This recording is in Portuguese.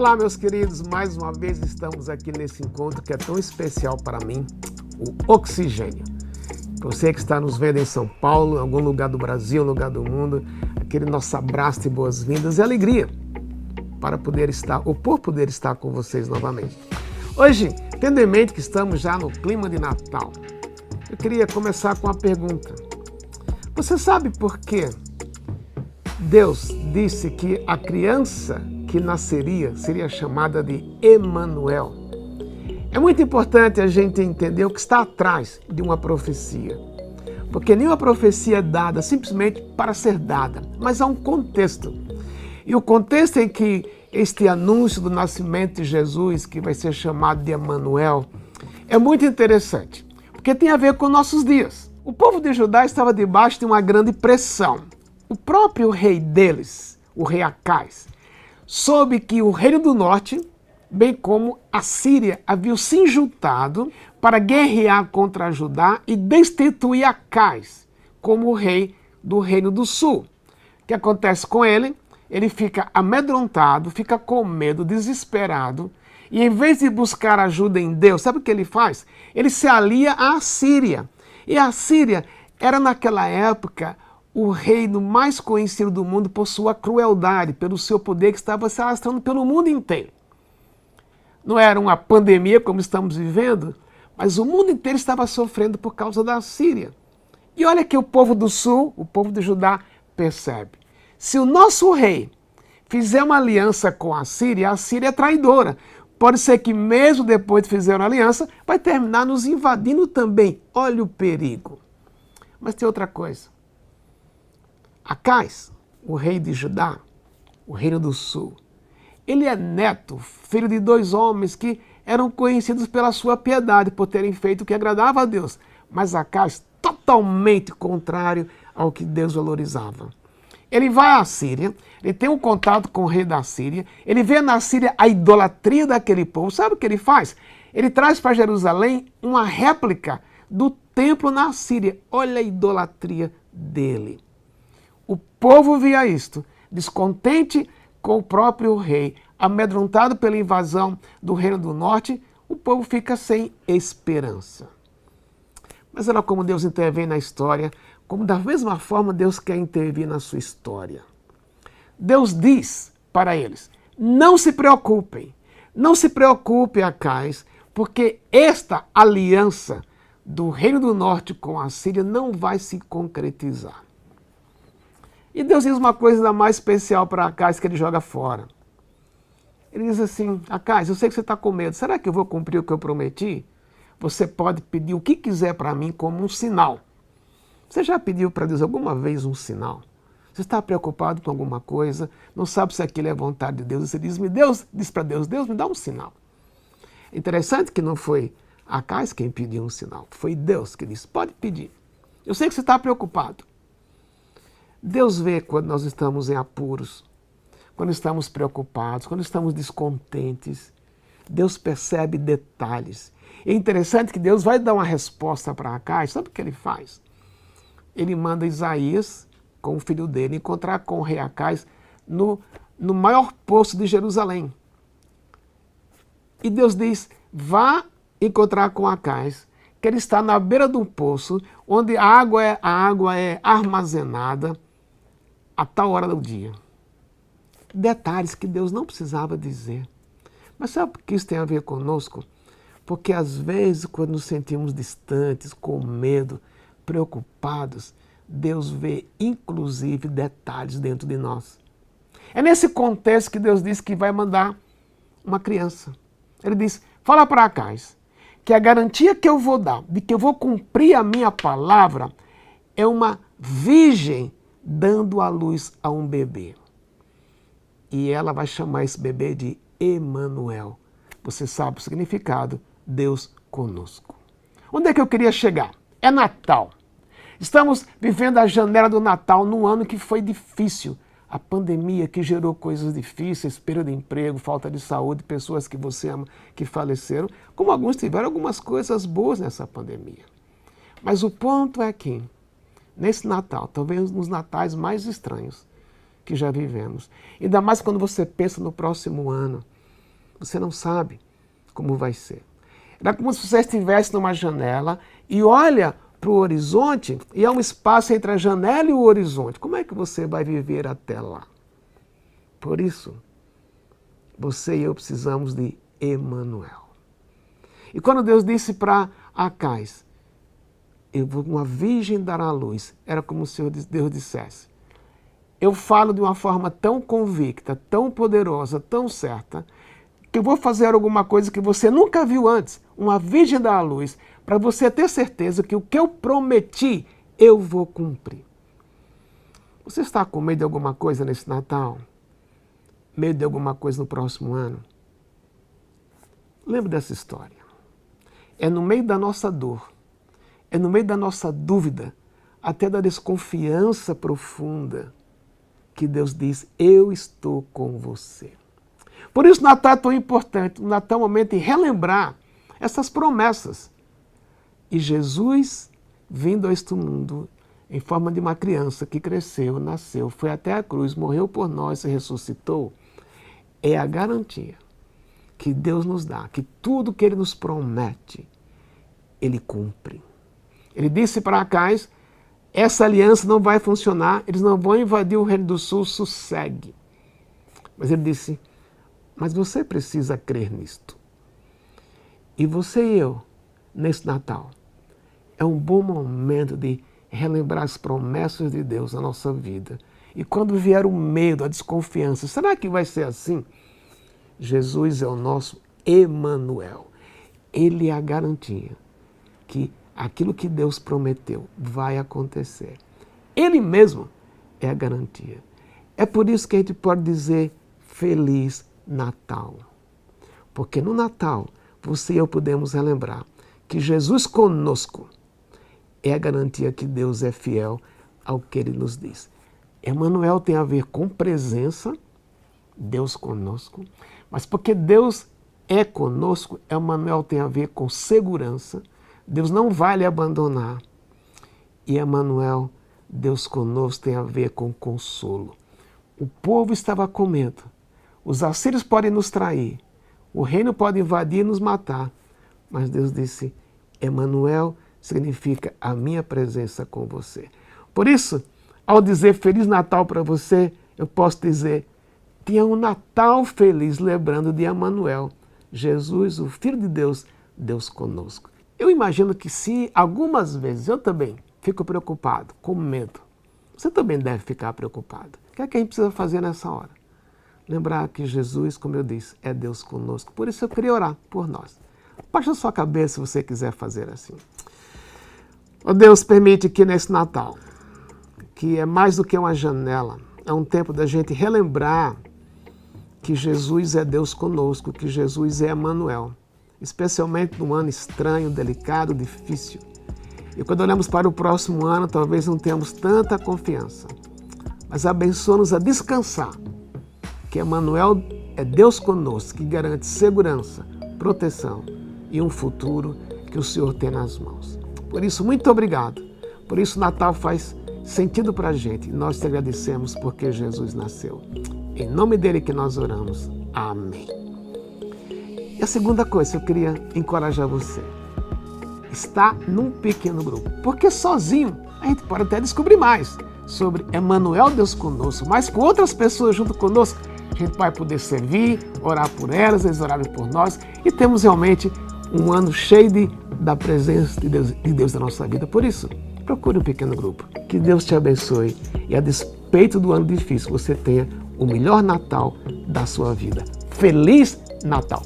Olá, meus queridos, mais uma vez estamos aqui nesse encontro que é tão especial para mim, o Oxigênio. Você que está nos vendo em São Paulo, em algum lugar do Brasil, lugar do mundo, aquele nosso abraço de boas-vindas e alegria para poder estar, ou por poder estar com vocês novamente. Hoje, tendo em mente que estamos já no clima de Natal, eu queria começar com uma pergunta. Você sabe por que Deus disse que a criança que nasceria seria chamada de Emanuel? É muito importante a gente entender o que está atrás de uma profecia. Porque nenhuma profecia é dada simplesmente para ser dada, mas há um contexto. E o contexto em que este anúncio do nascimento de Jesus, que vai ser chamado de Emanuel, é muito interessante, porque tem a ver com nossos dias. O povo de Judá estava debaixo de uma grande pressão. O próprio rei deles, o rei Acais, soube que o reino do norte, bem como a Síria, haviam se juntado para guerrear contra Judá e destituir Acais como o rei do reino do sul. O que acontece com ele? Ele fica amedrontado, fica com medo, desesperado, e em vez de buscar ajuda em Deus, sabe o que ele faz? Ele se alia à Síria. E a Síria era naquela época o reino mais conhecido do mundo por sua crueldade, pelo seu poder que estava se alastrando pelo mundo inteiro. Não era uma pandemia como estamos vivendo, mas o mundo inteiro estava sofrendo por causa da Síria. E olha que o povo do sul, o povo de Judá, percebe. Se o nosso rei fizer uma aliança com a Síria é traidora. Pode ser que mesmo depois de fizer uma aliança, vai terminar nos invadindo também. Olha o perigo. Mas tem outra coisa. Acais, o rei de Judá, o reino do sul, ele é neto, filho de dois homens que eram conhecidos pela sua piedade, por terem feito o que agradava a Deus. Mas Acais, totalmente contrário ao que Deus valorizava. Ele vai à Síria, ele tem um contato com o rei da Síria, ele vê na Síria a idolatria daquele povo. Sabe o que ele faz? Ele traz para Jerusalém uma réplica do templo na Síria. Olha a idolatria dele. O povo via isto, descontente com o próprio rei, amedrontado pela invasão do reino do norte, o povo fica sem esperança. Mas olha como Deus intervém na história, como da mesma forma Deus quer intervir na sua história. Deus diz para eles, não se preocupem, Acais, porque esta aliança do reino do norte com a Síria não vai se concretizar. E Deus diz uma coisa ainda mais especial para Acais que ele joga fora. Ele diz assim, Acais, eu sei que você está com medo, será que eu vou cumprir o que eu prometi? Você pode pedir o que quiser para mim como um sinal. Você já pediu para Deus alguma vez um sinal? Você está preocupado com alguma coisa, não sabe se aquilo é vontade de Deus, você diz para Deus, Deus me dá um sinal. Interessante que não foi Acais quem pediu um sinal, foi Deus que disse, pode pedir. Eu sei que você está preocupado. Deus vê quando nós estamos em apuros, quando estamos preocupados, quando estamos descontentes. Deus percebe detalhes. É interessante que Deus vai dar uma resposta para Acais. Sabe o que ele faz? Ele manda Isaías, com o filho dele, encontrar com o rei Acais no maior poço de Jerusalém. E Deus diz, vá encontrar com Acais, que ele está na beira do poço, onde a água é armazenada a tal hora do dia. Detalhes que Deus não precisava dizer. Mas sabe por que isso tem a ver conosco? Porque às vezes, quando nos sentimos distantes, com medo, preocupados, Deus vê inclusive detalhes dentro de nós. É nesse contexto que Deus diz que vai mandar uma criança. Ele diz, fala para Acais, que a garantia que eu vou dar, de que eu vou cumprir a minha palavra, é uma virgem dando à luz a um bebê. E ela vai chamar esse bebê de Emanuel. Você sabe o significado, Deus conosco. Onde é que eu queria chegar? É Natal. Estamos vivendo a janela do Natal num ano que foi difícil. A pandemia que gerou coisas difíceis, perda de emprego, falta de saúde, pessoas que você ama que faleceram, como alguns tiveram algumas coisas boas nessa pandemia. Mas o ponto é que, nesse Natal, talvez nos natais mais estranhos que já vivemos, ainda mais quando você pensa no próximo ano, Você não sabe como vai ser. Era como se você estivesse numa janela e olha para o horizonte e há um espaço entre a janela e o horizonte. Como é que você vai viver até lá? Por isso, você e eu precisamos de Emanuel. E quando Deus disse para Acais, uma virgem dará à luz, era como se Deus dissesse, eu falo de uma forma tão convicta, tão poderosa, tão certa, que eu vou fazer alguma coisa que você nunca viu antes, uma virgem dar à luz, para você ter certeza que o que eu prometi, eu vou cumprir. Você está com medo de alguma coisa nesse Natal? Medo de alguma coisa no próximo ano? Lembre dessa história. É no meio da nossa dor, é no meio da nossa dúvida, até da desconfiança profunda, que Deus diz, eu estou com você. Por isso o Natal é tão importante, o Natal é um momento de relembrar essas promessas. E Jesus, vindo a este mundo, em forma de uma criança que cresceu, nasceu, foi até a cruz, morreu por nós e ressuscitou, é a garantia que Deus nos dá, que tudo que Ele nos promete, Ele cumpre. Ele disse para Acais, essa aliança não vai funcionar, eles não vão invadir o Reino do Sul, sossegue. Mas ele disse, mas você precisa crer nisto. E você e eu, nesse Natal, é um bom momento de relembrar as promessas de Deus na nossa vida. E quando vier o medo, a desconfiança, será que vai ser assim? Jesus é o nosso Emanuel. Ele é a garantia que aquilo que Deus prometeu vai acontecer. Ele mesmo é a garantia. É por isso que a gente pode dizer Feliz Natal. Porque no Natal, você e eu podemos relembrar que Jesus conosco é a garantia que Deus é fiel ao que Ele nos diz. Emanuel tem a ver com presença, Deus conosco, mas porque Deus é conosco, Emanuel tem a ver com segurança, Deus não vai lhe abandonar. E Emanuel, Deus conosco, tem a ver com consolo. O povo estava com medo. Os assírios podem nos trair. O reino pode invadir e nos matar. Mas Deus disse, Emanuel significa a minha presença com você. Por isso, ao dizer Feliz Natal para você, eu posso dizer, tenha um Natal feliz lembrando de Emanuel, Jesus, o Filho de Deus, Deus conosco. Eu imagino que se algumas vezes eu também fico preocupado, com medo, você também deve ficar preocupado. O que é que a gente precisa fazer nessa hora? Lembrar que Jesus, como eu disse, é Deus conosco. Por isso eu queria orar por nós. Baixa a sua cabeça se você quiser fazer assim. Oh Deus, permite que nesse Natal, que é mais do que uma janela, é um tempo da gente relembrar que Jesus é Deus conosco, que Jesus é Emanuel. Especialmente num ano estranho, delicado, difícil. E quando olhamos para o próximo ano, talvez não tenhamos tanta confiança. Mas abençoa-nos a descansar, que Emanuel é Deus conosco, que garante segurança, proteção e um futuro que o Senhor tem nas mãos. Por isso, muito obrigado. Por isso, o Natal faz sentido para a gente. E nós te agradecemos porque Jesus nasceu. Em nome dele que nós oramos. Amém. E a segunda coisa que eu queria encorajar você, está num pequeno grupo, porque sozinho a gente pode até descobrir mais sobre Emanuel, Deus conosco, mas com outras pessoas junto conosco, a gente vai poder servir, orar por elas, eles orarem por nós, e temos realmente um ano cheio da presença de Deus na nossa vida. Por isso, procure um pequeno grupo. Que Deus te abençoe e a despeito do ano difícil, você tenha o melhor Natal da sua vida. Feliz Natal!